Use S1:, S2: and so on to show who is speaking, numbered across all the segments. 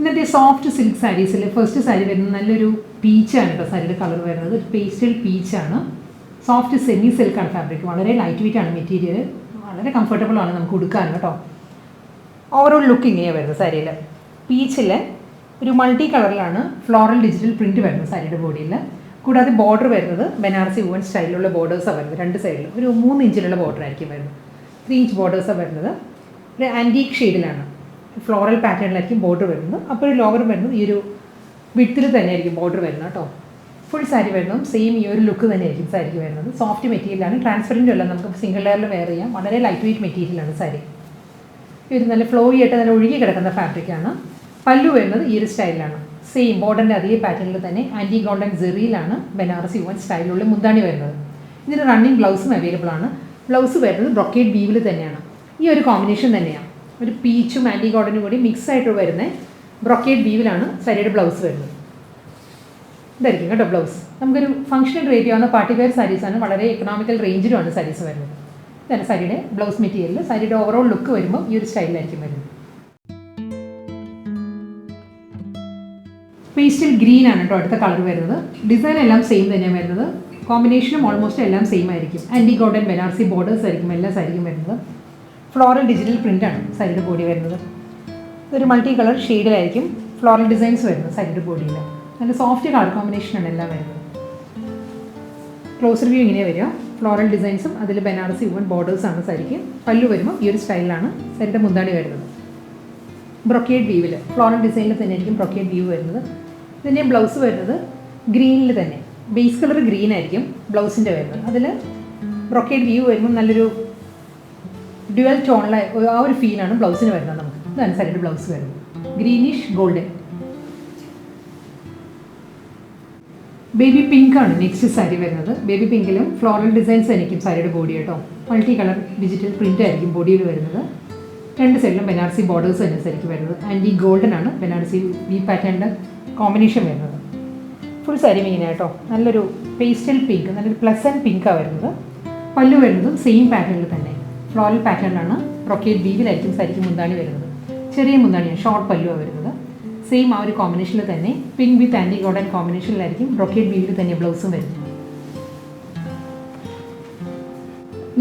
S1: ഇന്നത്തെ soft silk സാരീസിൽ first sari വരുന്നത് നല്ലൊരു പീച്ചാണ് കേട്ടോ. സാരിയുടെ കളർ വരുന്നത് പേസ്റ്റൽ പീച്ചാണ്. സോഫ്റ്റ് സെമി സിൽക്കാണ് ഫാബ്രിക്. വളരെ ലൈറ്റ് വെയിറ്റ് ആണ് മെറ്റീരിയൽ. വളരെ കംഫർട്ടബിൾ ആണ് നമുക്ക് ഉടുക്കാൻ കേട്ടോ. ഓവറോൾ ലുക്ക് ഇങ്ങനെയാണ് വരുന്നത് സാരിയിൽ. പീച്ചിൽ ഒരു മൾട്ടി കളറിലാണ് ഫ്ലോറൽ ഡിജിറ്റൽ പ്രിൻറ്റ് വരുന്നത് സാരിയുടെ ബോഡിയിൽ. കൂടാതെ ബോർഡർ വരുന്നത് ബനാറസി വുവൻ സ്റ്റൈലിലുള്ള ബോർഡേഴ്സാണ് വരുന്നത്. രണ്ട് സൈഡിലും ഒരു 3 ഇഞ്ചിലുള്ള ബോർഡർ ആയിരിക്കും വരുന്നത്. 3 ഇഞ്ച് ബോർഡേഴ്സാണ് വരുന്നത്. ഒരു ആൻറ്റീക്ക് ഷെയ്ഡിലാണ് ഫ്ലോറൽ പാറ്റേണിലായിരിക്കും ബോർഡർ വരുന്നത്. അപ്പോൾ ഒരു ലോവർ വരുന്നത് ഈ ഒരു വിഡ്ത്തിൽ തന്നെ ആയിരിക്കും ബോർഡർ വരുന്നത് കേട്ടോ. ഫുൾ സാരി വരുന്നതും സെയിം ഈ ഒരു ലുക്ക് തന്നെ ആയിരിക്കും സാരിക്ക് വരുന്നത്. സോഫ്റ്റ് മെറ്റീരിയലാണ്, ട്രാൻസ്പെറൻറ്റും അല്ല, നമുക്ക് സിംഗിൾ ലെയറിൽ വെയർ ചെയ്യാം. വളരെ ലൈറ്റ് വെയിറ്റ് മെറ്റീരിയലാണ് സാരി. ഇത് നല്ല ഫ്ലോയി ആയിട്ട് നല്ല ഒഴുകി കിടക്കുന്ന ഫാബ്രിക്കാണ്. പല്ലു വരുന്നത് ഈ ഒരു സ്റ്റൈലിലാണ്. സെയിം ബോർഡറിൻ്റെ അതേ പാറ്റേണിൽ തന്നെ ആൻറ്റി ഗോൾഡൻ ജെറിയിലാണ് ബനാറസി വുവൻ സ്റ്റൈലിലുള്ള മുന്താണി വരുന്നത്. ഇതിന് റണ്ണിങ് ബ്ലൗസും അവൈലബിൾ ആണ്. ബ്ലൗസ് വരുന്നത് ബ്രൊക്കേഡ് വീവിൽ തന്നെയാണ്. ഈ ഒരു കോമ്പിനേഷൻ തന്നെയാണ്. ഒരു പീച്ചും ആൻറ്റി ഗോൾഡനും കൂടി മിക്സ് ആയിട്ട് വരുന്ന ബ്രൊക്കേഡ് വീവിലാണ് സാരിയുടെ ബ്ലൗസ് വരുന്നത്. ഇതായിരിക്കും കേട്ടോ ബ്ലൗസ്. നമുക്കൊരു ഫംഗ്ഷണൽ റേറ്റ് ചെയ്യാവുന്ന പാർട്ടി വെയർ സാരീസാണ്. വളരെ എക്കണോമിക്കൽ റേഞ്ചിലുമാണ് സാരീസ് വരുന്നത്. ഇതാണ് സാരിയുടെ ബ്ലൗസ് മെറ്റീരിയൽ. സാരിയുടെ ഓവറോൾ ലുക്ക് വരുമ്പോൾ ഈ ഒരു സ്റ്റൈലിലായിരിക്കും വരുന്നത്. പേസ്റ്റൽ ഗ്രീൻ ആണ് കേട്ടോ അടുത്ത കളർ വരുന്നത്. ഡിസൈൻ എല്ലാം സെയിം തന്നെയാണ് വരുന്നത്. കോമ്പിനേഷനും ഓൾമോസ്റ്റ് എല്ലാം സെയിം ആയിരിക്കും. ആൻറ്റി ഗോൾഡൻ ബനാറസി ബോർഡേഴ്സ് ആയിരിക്കും എല്ലാ സാരിക്കും വരുന്നത്. ഫ്ലോറൽ ഡിജിറ്റൽ പ്രിൻ്റാണ് സാരിയുടെ ബോഡി വരുന്നത്. ഇതൊരു മൾട്ടി കളർ ഷെയ്ഡിലായിരിക്കും ഫ്ലോറൽ ഡിസൈൻസ് വരുന്നത് സാരിയുടെ ബോഡിയിൽ. നല്ല സോഫ്റ്റ് കളർ കോമ്പിനേഷനാണ് എല്ലാം വരുന്നത്. ക്ലോസർ വ്യൂ ഇങ്ങനെ വരിക. ഫ്ലോറൽ ഡിസൈൻസും അതിൽ ബനാറസി വുവൻ ബോർഡേഴ്സാണ് സാരിക്ക്. പല്ലു വരുമ്പോൾ ഈ ഒരു സ്റ്റൈലിലാണ് സാരിയുടെ മുന്താണി വരുന്നത്. ബ്രൊക്കേഡ് വീവിൽ ഫ്ലോറൽ ഡിസൈനിൽ തന്നെ ആയിരിക്കും ബ്രൊക്കേഡ് വ്യൂ വരുന്നത്. ഇതിൻ്റെ ബ്ലൗസ് വരുന്നത് ഗ്രീനിൽ തന്നെ, ബേസ് കളർ ഗ്രീൻ ആയിരിക്കും ബ്ലൗസിൻ്റെ വരുന്നത്. അതിൽ ബ്രൊക്കേഡ് വ്യൂ വരുമ്പോൾ നല്ലൊരു ഡ്യുവൽ ടോണിലെ ആ ഒരു ഫീലാണ് ബ്ലൗസിന് വരുന്നത്. നമുക്ക് ഇതാണ് സാരിയുടെ ബ്ലൗസ് വരുന്നത്. Greenish golden. ബേബി പിങ്ക് ആണ് നെക്സ്റ്റ് സാരി വരുന്നത്. ബേബി പിങ്കിലും ഫ്ലോറൽ ഡിസൈൻസ് ആയിരിക്കും സാരിയുടെ ബോഡി കേട്ടോ. മൾട്ടി കളർ ഡിജിറ്റൽ പ്രിൻ്റ് ആയിരിക്കും ബോഡിയിൽ വരുന്നത്. രണ്ട് സൈഡിലും ബനാറസി ബോർഡേഴ്സ് തന്നെ സാരിക്ക് വരുന്നത്. ആൻറ്റി ഗോൾഡൻ ആണ് ബനാറസി വി പാറ്റേണിൻ്റെ കോമ്പിനേഷൻ വരുന്നത്. ഫുൾ സാരി ഇങ്ങനെ കേട്ടോ. നല്ലൊരു പേസ്റ്റൽ പിങ്ക്, നല്ലൊരു പ്ലസൻറ്റ് പിങ്കാണ് വരുന്നത്. പല്ലു വരുന്നതും സെയിം പാറ്റേണിൽ തന്നെ ഫ്ലോറൽ പാറ്റേണിലാണ്. ബ്രൊക്കേഡ് വീവിലായിരിക്കും സാരിക്ക് മുന്താണി വരുന്നത്. ചെറിയ മുന്താണിയാണ്, ഷോർട്ട് പല്ലുവാണ് വരുന്നത്. സെയിം ആ ഒരു കോമ്പിനേഷനിൽ തന്നെ പിങ്ക് വിത്ത് ആൻറ്റി ഗോൾഡൻ കോമ്പിനേഷനിലായിരിക്കും ബ്രൊക്കേഡ് വീവിൽ തന്നെ ബ്ലൗസും വരുന്നത്.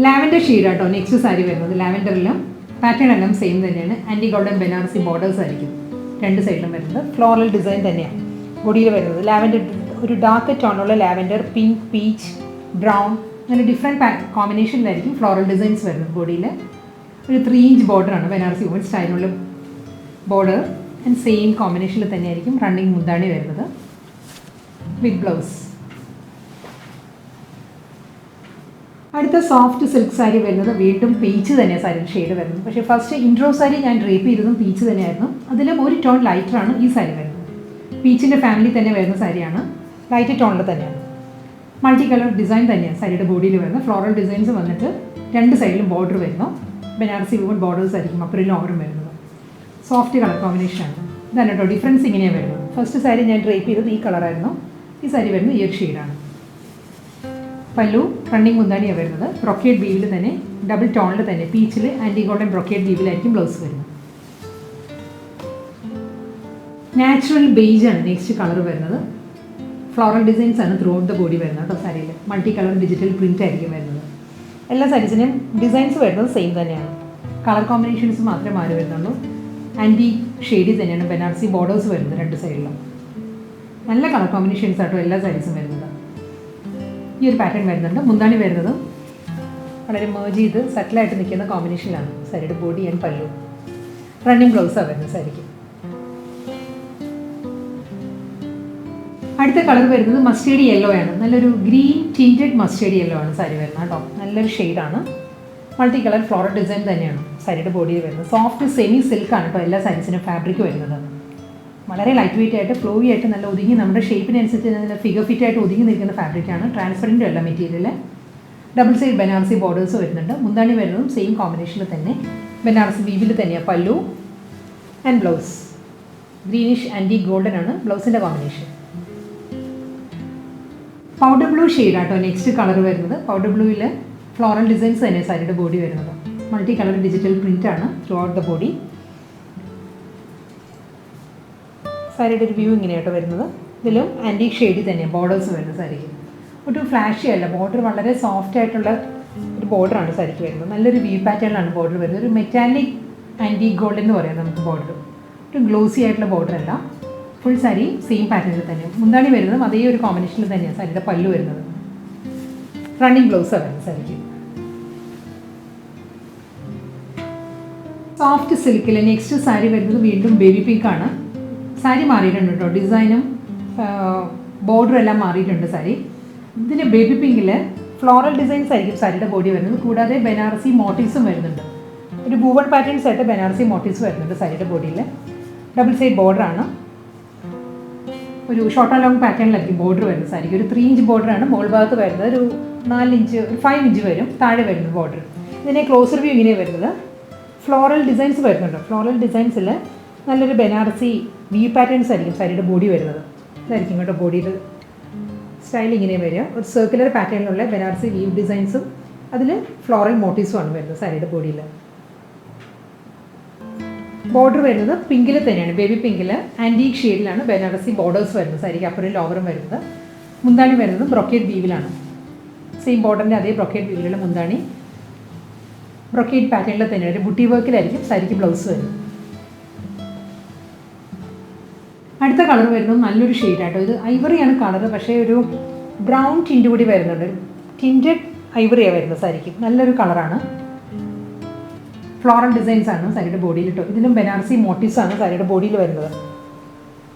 S1: ലാവൻഡർ ഷെയ്ഡാട്ടോ നെക്സ്റ്റ് സാരി വരുന്നത്. ലാവൻഡറിലും പാറ്റേൺ എല്ലാം സെയിം തന്നെയാണ്. ആൻറ്റി ഗോൾഡൻ ബനാറസി ബോർഡേഴ്സ് ആയിരിക്കും രണ്ട് സൈഡിലും വരുന്നത്. ഫ്ലോറൽ ഡിസൈൻ തന്നെയാണ് ബോഡിയിൽ വരുന്നത്. ലാവൻഡർ ഒരു ഡാർക്ക് ടോണുള്ള ലാവൻഡർ, പിങ്ക്, പീച്ച്, ബ്രൗൺ അങ്ങനെ ഡിഫറെൻറ്റ് കോമ്പിനേഷനിലായിരിക്കും ഫ്ലോറൽ ഡിസൈൻസ് വരുന്നത്. ബോഡിയിൽ ഒരു 3 ഇഞ്ച് ബോർഡറാണ് ബനാറസി വുവൻ സ്റ്റൈലുള്ള ബോർഡർ. ആൻഡ് സെയിം കോമ്പിനേഷനിൽ തന്നെയായിരിക്കും റണ്ണിങ് മുന്താണി വരുന്നത് വിത്ത് ബ്ലൗസ്. അടുത്ത സോഫ്റ്റ് സിൽക്ക് സാരി വരുന്നത് വീണ്ടും പീച്ച് തന്നെയാണ് സാരിയുടെ ഷെയ്ഡ് വരുന്നത്. പക്ഷേ ഫസ്റ്റ് ഇൻട്രോ സാരി ഞാൻ ഡ്രേപ്പ് ചെയ്തതും പീച്ച് തന്നെയായിരുന്നു. അതിലും ഒരു ടോൺ ലൈറ്ററാണ് ഈ സാരി വരുന്നത്. പീച്ചിൻ്റെ ഫാമിലി തന്നെ വരുന്ന സാരിയാണ്. ലൈറ്റ് ടോണിൽ തന്നെയാണ്. മൾട്ടി കളർ ഡിസൈൻ തന്നെയാണ് സാരിയുടെ ബോഡിയിൽ വരുന്നത്. ഫ്ലോറൽ ഡിസൈൻസ് വന്നിട്ട് രണ്ട് സൈഡിലും ബോർഡർ വരുന്നു. ബനാറസി വുവൻ ബോർഡേഴ്സ് ആയിരിക്കും അപ്പുറം ഓവറും വരുന്നത്. സോഫ്റ്റ് കളർ കോമ്പിനേഷനാണ്. ഇതാണ് കേട്ടോ ഡിഫറൻസ് ഇങ്ങനെയാണ് വരുന്നത്. ഫസ്റ്റ് സാരി ഞാൻ ഡ്രേപ്പ് ചെയ്തത് ഈ കളറായിരുന്നു. ഈ സാരി വരുന്നത് ഈ ഒരു ഷെയ്ഡാണ്. പല്ലു റണ്ണിങ് മുന്താണിയാണ് വരുന്നത്. ബ്രൊക്കേഡ് വീവിൽ തന്നെ ഡബിൾ ടോണിൽ തന്നെ പീച്ചിൽ ആൻറ്റി ഗോൾഡൻ ബ്രൊക്കേഡ് വീവിലായിരിക്കും ബ്ലൗസ് വരുന്നത്. നാച്ചുറൽ ബേജ് ആണ് നെക്സ്റ്റ് കളർ വരുന്നത്. ഫ്ലോറൽ ഡിസൈൻസ് ആണ് ത്രൂ ഔട്ട് ദ ബോഡി വരുന്നത് കേട്ടോ. സാരിയിൽ മൾട്ടി കളർ ഡിജിറ്റൽ പ്രിൻ്റ് ആയിരിക്കും വരുന്നത്. എല്ലാ സാരീസിനും ഡിസൈൻസ് വരുന്നത് സെയിം തന്നെയാണ്. കളർ കോമ്പിനേഷൻസ് മാത്രമേ മാറി വരുന്നുള്ളൂ. ആൻറ്റി ഷെയ്ഡിൽ തന്നെയാണ് ബനാറസി ബോർഡേഴ്സ് വരുന്നത് രണ്ട് സൈഡിലും. നല്ല കളർ കോമ്പിനേഷൻസ് ആട്ടോ എല്ലാ സാരീസും വരുന്നത്. ഈ ഒരു പാറ്റേൺ വരുന്നുണ്ട്. മുന്താണി വരുന്നതും വളരെ മേർജ് ചെയ്ത് സെറ്റിലായിട്ട് നിൽക്കുന്ന കോമ്പിനേഷനിലാണ് സാരിയുടെ ബോഡി ആൻഡ് പല്ലു. റണ്ണിങ് ബ്ലൗസാണ് വരുന്നത് സാരിക്ക്. അടുത്ത കളർ വരുന്നത് മസ്റ്റേർഡ് യെല്ലോ ആണ്. നല്ലൊരു ഗ്രീൻ ടിൻറ്റഡ് മസ്റ്റേർഡ് യെല്ലോ ആണ് സാരി വരുന്നത് കേട്ടോ. നല്ലൊരു ഷെയ്ഡാണ്. മൾട്ടി കളർ ഫ്ലോറൽ ഡിസൈൻ തന്നെയാണ് സാരിയുടെ ബോഡിയിൽ വരുന്നത്. സോഫ്റ്റ് സെമി സിൽക്കാണ് കേട്ടോ എല്ലാ സാരീസിനും ഫാബ്രിക് വരുന്നത്. വളരെ ലൈറ്റ് വെയിറ്റ് ആയിട്ട് ഫ്ലോയി ആയിട്ട് നല്ല ഒതുങ്ങി നമ്മുടെ ഷേപ്പിനനുസരിച്ച് നല്ല ഫിഗർ ഫിറ്റ് ആയിട്ട് ഒതുങ്ങി നിൽക്കുന്ന ഫാബ്രിക്കാണ്. ട്രാൻസ്പെറൻറ്റും അല്ല material. Double side Banarasi borders വരുന്നുണ്ട്. മുന്താണി വരുന്നതും സെയിം കോമ്പിനേഷനിൽ തന്നെ ബനാറസി വീവിൽ തന്നെയാണ് pallu and blouse. Greenish antique golden ആണ് ബ്ലൗസിൻ്റെ കോമ്പിനേഷൻ. പൗഡർ ബ്ലൂ ഷെയ്ഡാട്ടോ നെക്സ്റ്റ് കളർ വരുന്നത്. പൗഡർ ബ്ലൂവിൽ ഫ്ലോറൽ ഡിസൈൻസ് തന്നെ സാരിയുടെ ബോഡി വരുന്നത്. മൾട്ടി കളർ ഡിജിറ്റൽ പ്രിൻ്റ് ആണ് ത്രൂ ഔട്ട് ദ ബോഡി. സാരിയുടെ ഒരു വ്യൂ ഇങ്ങനെയായിട്ട് വരുന്നത്. ഇതിലും ആൻറ്റീക് ഷെയ്ഡിൽ തന്നെയാണ് ബോർഡേഴ്സ് വരുന്നത് സാരിക്ക്. ഒരു ഫ്ലാഷി അല്ല, ബോർഡർ വളരെ സോഫ്റ്റ് ആയിട്ടുള്ള ഒരു ബോർഡറാണ് സാരിക്ക് വരുന്നത്. നല്ലൊരു വ്യൂ പാറ്റേണിലാണ് ബോർഡർ വരുന്നത്. ഒരു മെറ്റാലിക് ആൻറ്റീക് ഗോൾഡ് എന്ന് പറയാം നമുക്ക് ബോർഡർ. ഒരു ഗ്ലോസി ആയിട്ടുള്ള ബോർഡർ അല്ല, ഫുൾ സാരി സെയിം പാറ്റേണിൽ തന്നെ. മുന്താണി വരുന്നതും അതേ ഒരു കോമ്പിനേഷനിൽ തന്നെയാണ് സാരിയുടെ പല്ലു വരുന്നത്. റണ്ണിങ് ബ്ലൗസാണ് വരുന്നത് സാരിക്ക്. സോഫ്റ്റ് സിൽക്കിൽ നെക്സ്റ്റ് സാരി വരുന്നത് വീണ്ടും ബേബി പിങ്കാണ്. സാരി മാറിയിട്ടുണ്ട് കേട്ടോ, ഡിസൈനും ബോർഡറും എല്ലാം മാറിയിട്ടുണ്ട് സാരി. ഇതിൽ ബേബി പിങ്കിൽ ഫ്ലോറൽ ഡിസൈൻസ് ആയിരിക്കും സാരിയുടെ ബോഡി വരുന്നത്. കൂടാതെ ബനാറസി മോട്ടീവ്സും വരുന്നുണ്ട്. ഒരു ബൂവൺ പാറ്റേൺസ് ആയിട്ട് ബനാറസി മോട്ടീവ്സ് വരുന്നുണ്ട് സാരിയുടെ ബോഡിയിൽ. ഡബിൾ സൈഡ് ബോർഡറാണ്. ഒരു ഷോർട്ട് ആൻഡ് ലോങ് പാറ്റേണിലായിരിക്കും ബോർഡർ വരുന്നത് സാരിക്ക്. ഒരു 3 ഇഞ്ച് ബോർഡറാണ് മുകൾ ഭാഗത്ത് വരുന്നത്. ഒരു 4 ഇഞ്ച്, ഒരു 5 ഇഞ്ച് വരും താഴെ വരുന്നത് ബോർഡർ. ഇതിനെ ക്ലോസർ വ്യൂ ഇങ്ങനെയാണ് വരുന്നത്. ഫ്ലോറൽ ഡിസൈൻസ് വരുന്നുണ്ട്. ഫ്ലോറൽ ഡിസൈൻസിൽ നല്ലൊരു ബനാറസി വി പാറ്റേൺസ് ആയിരിക്കും സാരിയുടെ ബോഡി വരുന്നത്. ഇതായിരിക്കും കേട്ടോ ബോഡിയിൽ സ്റ്റൈൽ ഇങ്ങനെ വരിക. ഒരു സർക്കുലർ പാറ്റേണിലുള്ള ബനാറസി വീവ് ഡിസൈൻസും അതിൽ ഫ്ലോറൽ മോട്ടീവ്സുമാണ് വരുന്നത് സാരിയുടെ ബോഡിയിൽ. ബോർഡർ വരുന്നത് പിങ്കിൽ തന്നെയാണ്, ബേബി പിങ്കിൽ ആൻറ്റീക് ഷെയ്ഡിലാണ് ബനാറസി ബോർഡേഴ്സ് വരുന്നത് സാരിക്ക്. അപ്പുറം ലോവറും വരുന്നത്. മുന്താണി വരുന്നത് ബ്രൊക്കേഡ് വീവിലാണ്. സെയിം ബോർഡറിൻ്റെ അതേ ബ്രൊക്കേഡ് വീവിലുള്ള മുന്താണി. ബ്രൊക്കേഡ് പാറ്റേണിൽ തന്നെയാണ്, ഒരു ബുട്ടി വർക്കിലായിരിക്കും സാരിക്ക് ബ്ലൗസ് വരുന്നത്. അടുത്ത കളർ വരുന്നത് നല്ലൊരു ഷെയ്ഡായിട്ടോ. ഇത് ഐവറിയാണ് കളർ, പക്ഷേ ഒരു ബ്രൗൺ ടിൻറ്റ് കൂടി വരുന്നുണ്ട്. ടിൻറ്റഡ് ഐവറിയാണ് വരുന്നത് സാരിക്ക്. നല്ലൊരു കളറാണ്. ഫ്ലോറൽ ഡിസൈൻസ് ആണ് സാരിയുടെ ബോഡിയിൽ കേട്ടോ. ഇതിലും ബനാറസി മോട്ടീവ്സ് ആണ് സാരിയുടെ ബോഡിയിൽ വരുന്നത്.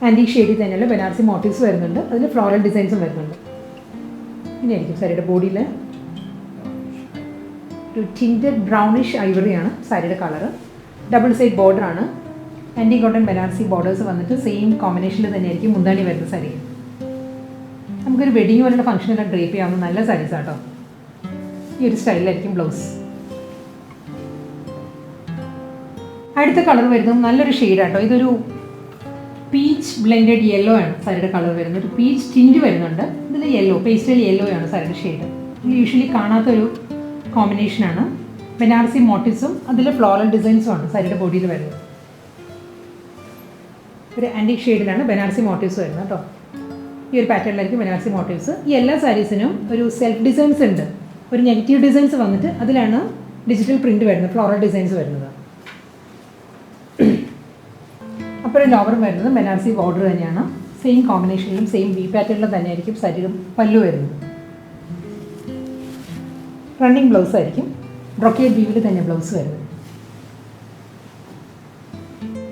S1: ആൻറ്റീക് ഷെയ്ഡിൽ തന്നെയുള്ള ബനാറസി മോട്ടീവ്സ് വരുന്നുണ്ട്. അതിൽ ഫ്ലോറൽ ഡിസൈൻസും വരുന്നുണ്ട്. ഇങ്ങനെയായിരിക്കും സാരിയുടെ ബോഡിയിൽ. ഒരു ടിൻറ്റഡ് ബ്രൗണിഷ് ഐവറിയാണ് സാരിയുടെ കളറ്. ഡബിൾ സൈഡ് ബോർഡറാണ്. ആൻറ്റി കോട്ടൺ ബനാറസി ബോർഡേഴ്സ് വന്നിട്ട് സെയിം കോമ്പിനേഷനിൽ തന്നെയായിരിക്കും മുന്താണി വരുന്ന സാരി. നമുക്കൊരു വെഡിങ് പോലുള്ള ഫംഗ്ഷനെല്ലാം ഡ്രേപ്പ് ചെയ്യാവുന്ന നല്ല സാരീസ് ആട്ടോ. ഈ ഒരു സ്റ്റൈലിലായിരിക്കും ബ്ലൗസ്. അടുത്ത കളർ വരുന്നത് നല്ലൊരു ഷെയ്ഡാട്ടോ. ഇതൊരു പീച്ച് ബ്ലെൻഡഡ് യെല്ലോ ആണ് സാരിയുടെ കളർ വരുന്നത്. ഒരു പീച്ച് ടിൻറ്റ് വരുന്നുണ്ട്. ഇതിൽ യെല്ലോ, പേസ്റ്റൽ യെല്ലോ ആണ് സാരിയുടെ ഷെയ്ഡ്. ഇത് യൂഷ്വലി കാണാത്തൊരു കോമ്പിനേഷനാണ്. ബനാറസി മോട്ടീവ്സും അതിൽ ഫ്ലോറൽ ഡിസൈൻസും ആണ് സാരിയുടെ ബോഡിയിൽ വരുന്നത്. ഒരു ആൻറ്റീക് ഷെയ്ഡിലാണ് ബനാറസി മോട്ടീവ്സ് വരുന്നത് കേട്ടോ. ഈ ഒരു പാറ്റേണിലായിരിക്കും ബനാറസി മോട്ടീവ്സ്. ഈ എല്ലാ സാരീസിനും ഒരു സെൽഫ് ഡിസൈൻസ് ഉണ്ട്. ഒരു നെഗറ്റീവ് ഡിസൈൻസ് വന്നിട്ട് അതിലാണ് ഡിജിറ്റൽ പ്രിൻറ്റ് വരുന്നത്, ഫ്ലോറൽ ഡിസൈൻസ് വരുന്നത്. അപ്പോഴും ലോവറും വരുന്നത് ബനാറസി ബോർഡർ തന്നെയാണ്. സെയിം കോമ്പിനേഷനിലും സെയിം വി പാറ്റേണിലും തന്നെയായിരിക്കും സാരിയും പല്ലു വരുന്നത്. റണ്ണിങ് ബ്ലൗസ് ആയിരിക്കും. ബ്രൊക്കേഡ് വീവിൽ തന്നെ ബ്ലൗസ് വരുന്നത്.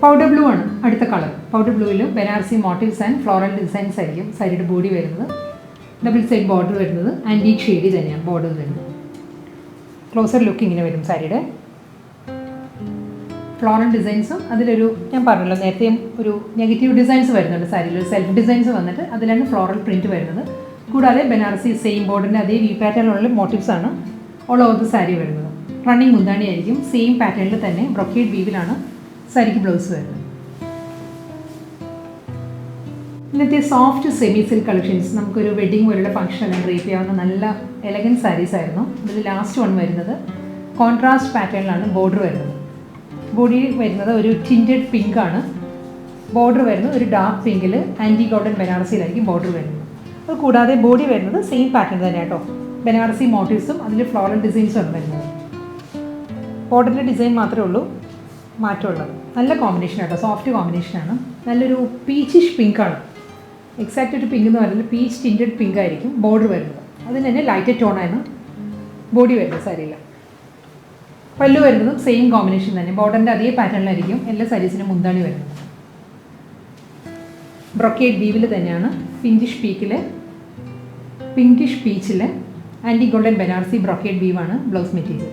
S1: പൗഡർ ബ്ലൂ ആണ് അടുത്ത കളർ. പൗഡർ ബ്ലൂവിലും Banarasi motifs and floral designs ആയിരിക്കും സാരിയുടെ ബോഡി വരുന്നത്. ഡബിൾ സൈഡ് ബോർഡർ വരുന്നത് ആൻറ്റീക് ഷെയ്ഡിൽ തന്നെയാണ് ബോർഡർ വരുന്നത്. ക്ലോസർ ലുക്ക് ഇങ്ങനെ വരും സാരിയുടെ. ഫ്ലോറൽ ഡിസൈൻസും അതിലൊരു ഞാൻ പറഞ്ഞല്ലോ നേരത്തെയും ഒരു നെഗറ്റീവ് ഡിസൈൻസ് വരുന്നുണ്ട് സാരിയിൽ. ഒരു സെൽഫ് ഡിസൈൻസ് വന്നിട്ട് അതിലാണ് ഫ്ലോറൽ പ്രിൻറ്റ് വരുന്നത്. കൂടാതെ ബനാറസി സെയിം ബോർഡിൻ്റെ അതേ വി പാറ്റേണിലുള്ള മോട്ടീവ്സ് ആണ് ഓൾ ഓവർ ദ സാരി വരുന്നത്. റണ്ണിങ് മുന്താണി ആയിരിക്കും. സെയിം പാറ്റേണിൽ തന്നെ ബ്രൊക്കേഡ് വീവിലാണ് സാരിക്ക് ബ്ലൗസ് വരുന്നത്. ഇന്നത്തെ സോഫ്റ്റ് സെമി സിൽക്ക് കളക്ഷൻസ് നമുക്കൊരു വെഡിങ് പോലുള്ള ഫംഗ്ഷനെല്ലാം ഡ്രേപ്പ് ചെയ്യാവുന്ന നല്ല എലഗൻറ്റ് സാരീസ് ആയിരുന്നു. ഇതിൽ ലാസ്റ്റ് വൺ വരുന്നത് കോൺട്രാസ്റ്റ് പാറ്റേണിലാണ് ബോർഡർ വരുന്നത്. ബോഡി വരുന്നത് ഒരു ടിൻറ്റഡ് പിങ്ക് ആണ്. ബോർഡർ വരുന്നത് ഒരു ഡാർക്ക് പിങ്കിൽ ആൻറ്റി കോട്ടൺ ബനാറസിയിലായിരിക്കും ബോർഡർ വരുന്നത്. അത് കൂടാതെ ബോഡി വരുന്നത് സെയിം പാറ്റേൺ തന്നെ കേട്ടോ. ബനാറസി മോട്ടീവ്സും അതിൽ ഫ്ലോറൽ ഡിസൈൻസും ആണ് വരുന്നത്. ബോർഡറിൻ്റെ ഡിസൈൻ മാത്രമേ ഉള്ളൂ മാറ്റമുള്ളത്. നല്ല കോമ്പിനേഷൻ കേട്ടോ, സോഫ്റ്റ് കോമ്പിനേഷനാണ്. നല്ലൊരു പീച്ചിഷ് പിങ്കാണ്. എക്സാക്റ്റ് ഒരു പിങ്ക് എന്ന് പറയുന്നത് പീച്ച് ടിൻറ്റഡ് പിങ്ക് ആയിരിക്കും ബോർഡർ വരുന്നത്. അതിന് തന്നെ ലൈറ്റ് ടോണാണ് ബോഡി വരുന്നത് സാരിയിൽ. പല്ലു വരുന്നതും സെയിം കോമ്പിനേഷൻ തന്നെ, ബോർഡറിൻ്റെ അതേ പാറ്റേണിലായിരിക്കും എല്ലാ സാരീസിനും മുന്താണി വരുന്നത്. ബ്രൊക്കേഡ് വീവിൽ തന്നെയാണ് പിങ്കിഷ് പീച്ചിൽ ആൻറ്റി ഗോൾഡൻ ബനാറസി ബ്രൊക്കേഡ് വീവാണ് ബ്ലൗസ് മെറ്റീരിയൽ.